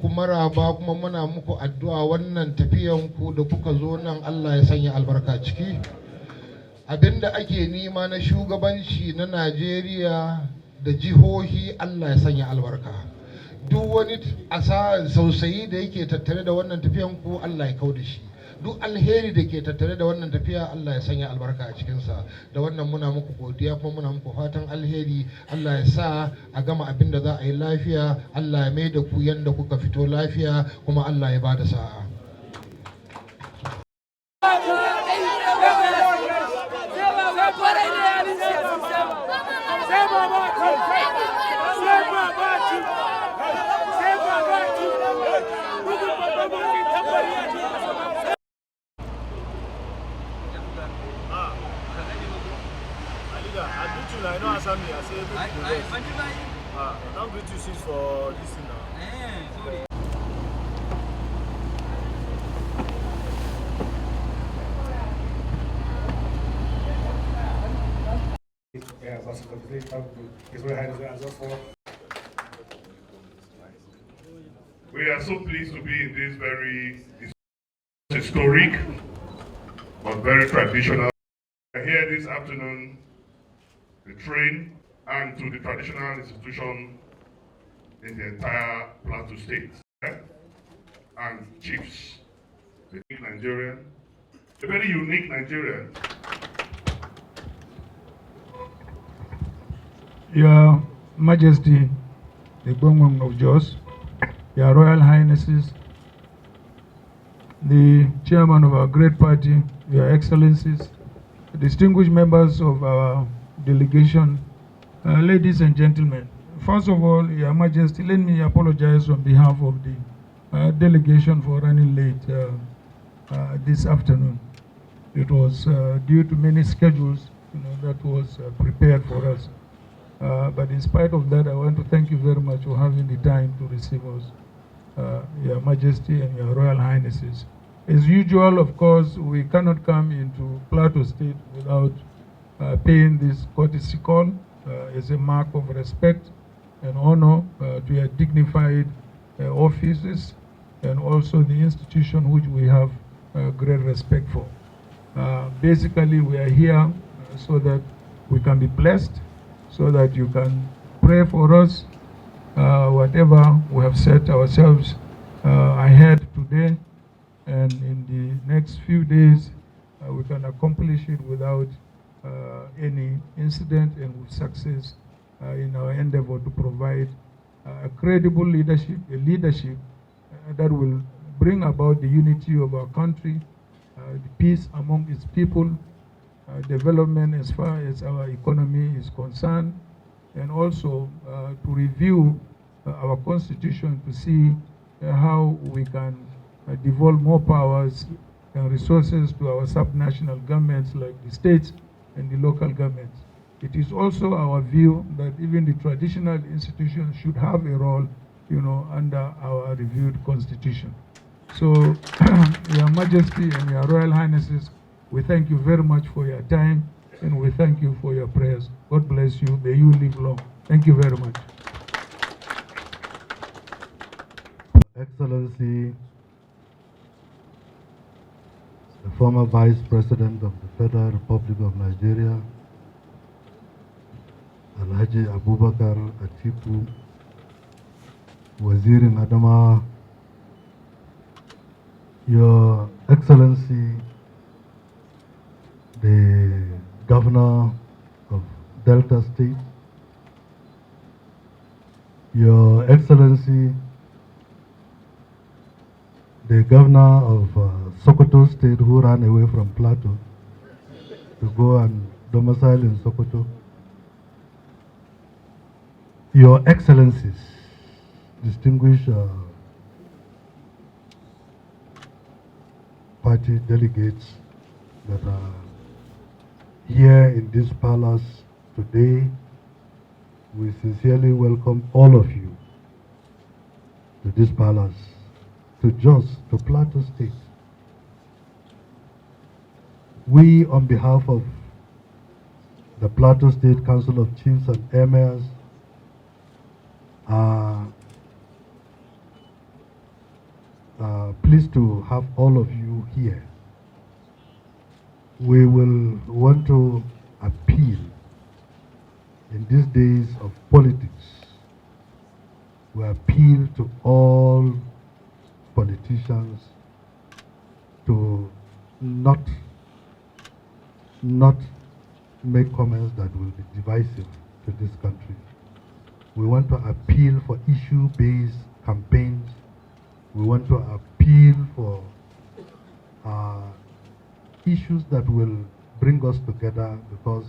muku maraba kuma muna muku addu'a wannan tafiyan ku da kuka zo nan Allah ya sanya albarka ciki. Abinda ake nima na shugabanci na Najeriya da jihohi Allah ya sanya albarka. Duk wani sausayi da yake tattare da wannan tafiyan ku Allah ya kauda shi. Duk alheri da ke tattare da wannan tafiya Allah ya sanya albarka a cikinsa. Da wannan muna muku godiya kuma muna muku fatan alheri. Allah ya sa a gama abin da za a yi lafiya. Allah ya mai da ku yanda kuka fito lafiya kuma Allah ya bada sa'a. I know Assami, I say I don't greet you since for this thing now. Sorry. We are so pleased to be in this very historic but very traditional. We are here this afternoon to train and to the traditional institution in the entire Plateau State and chiefs. A unique Nigerian, a very unique Nigerian. Your Majesty, the Gwong Gwom Jos, Your Royal Highnesses, the Chairman of our great party, Your Excellencies, distinguished members of our delegation, ladies and gentlemen. First of all, Your Majesty, let me apologize on behalf of the delegation for running late this afternoon. It was due to many schedules that was prepared for us. But in spite of that, I want to thank you very much for having the time to receive us, Your Majesty and Your Royal Highnesses. As usual, of course, we cannot come into Plateau State without paying this courtesy call as a mark of respect and honor to your dignified offices and also the institution which we have great respect for. Basically, we are here so that we can be blessed, so that you can pray for us, whatever we have set ourselves ahead today, and in the next few days we can accomplish it without any incident and with success in our endeavor to provide a credible leadership, a leadership that will bring about the unity of our country, the peace among its people, development as far as our economy is concerned, and also to review our constitution to see how we can devolve more powers and resources to our subnational governments like the states and the local governments. It is also our view that even the traditional institutions should have a role, under our reviewed constitution. So, Your Majesty and Your Royal Highnesses, we thank you very much for your time, and we thank you for your prayers. God bless you. May you live long. Thank you very much. Excellency, the former Vice President of the Federal Republic of Nigeria, Alhaji Abubakar Atiku, Wazir in Adama, Your Excellency, the Governor of Delta State, Your Excellency, the Governor of Sokoto State, who ran away from Plateau to go and domicile in Sokoto, Your Excellencies, distinguished party delegates that are here in this palace today, we sincerely welcome all of you to this palace, to Jos, to Plateau State. We, on behalf of the Plateau State Council of Chiefs and Emirs, are pleased to have all of you here. We will want to appeal in these days of politics. We appeal to all politicians to not make comments that will be divisive to this country. We want to appeal for issue-based campaigns. We want to appeal for issues that will bring us together, because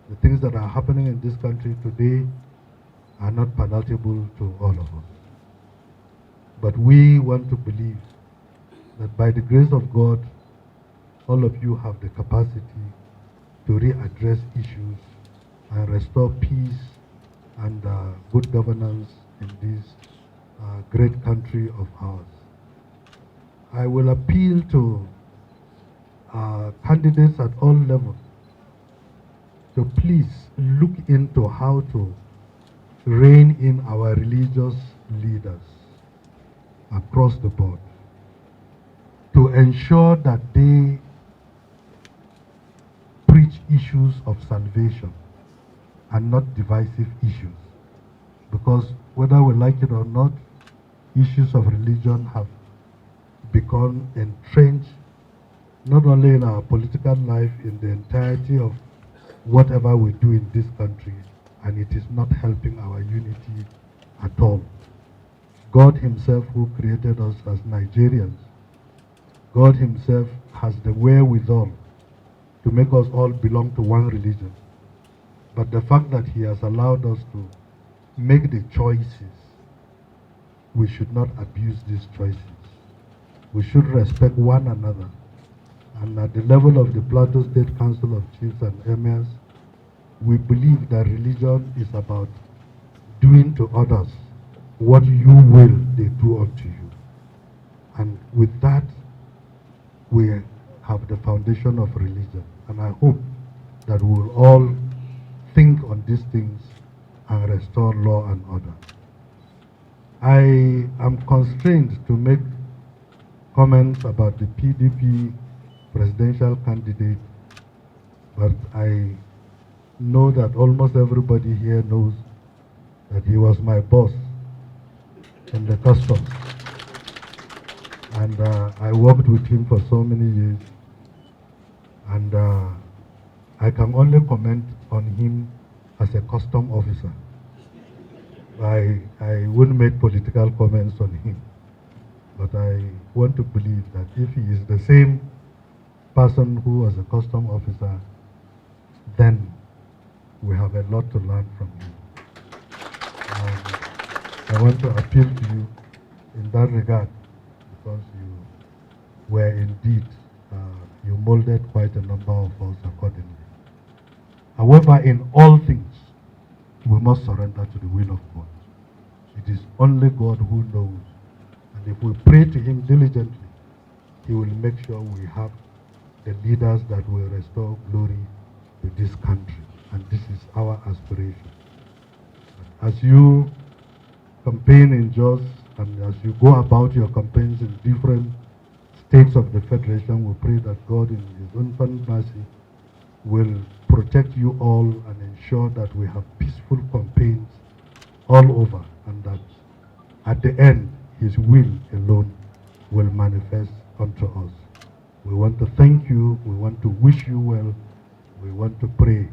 the things that are happening in this country today are not palatable to all of us. But we want to believe that by the grace of God, all of you have the capacity to readdress issues and restore peace and good governance in this great country of ours. I will appeal to candidates at all levels to please look into how to rein in our religious leaders across the board, to ensure that they preach issues of salvation and not divisive issues. Because whether we like it or not, issues of religion have become entrenched not only in our political life, in the entirety of whatever we do in this country, and it is not helping our unity at all. God himself, who created us as Nigerians, God himself has the wherewithal to make us all belong to one religion. But the fact that he has allowed us to make the choices, we should not abuse these choices. We should respect one another. And at the level of the Plateau State Council of Chiefs and Emirs, we believe that religion is about doing to others what you will they do unto you. And with that, we have the foundation of religion. And I hope that we will all think on these things and restore law and order. I am constrained to make comments about the PDP presidential candidate, but I know that almost everybody here knows that he was my boss in the customs, and I worked with him for so many years, and I can only comment on him as a custom officer. I wouldn't make political comments on him, but I want to believe that if he is the same person who was a custom officer, then we have a lot to learn from him. I want to appeal to you in that regard, because you were indeed, you molded quite a number of us accordingly. However, in all things, we must surrender to the will of God. It is only God who knows. And if we pray to him diligently, he will make sure we have the leaders that will restore glory to this country. And this is our aspiration. As you campaign in Jos, and as you go about your campaigns in different states of the Federation, we pray that God in his infinite mercy will protect you all and ensure that we have peaceful campaigns all over, and that at the end, his will alone will manifest unto us. We want to thank you, we want to wish you well, we want to pray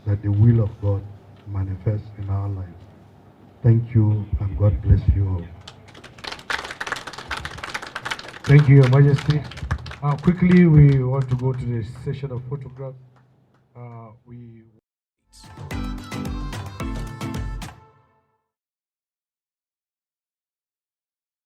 that the will of God manifests in our lives. Thank you, and God bless you all. Thank you, Your Majesty. Quickly, we want to go to the session of photographs.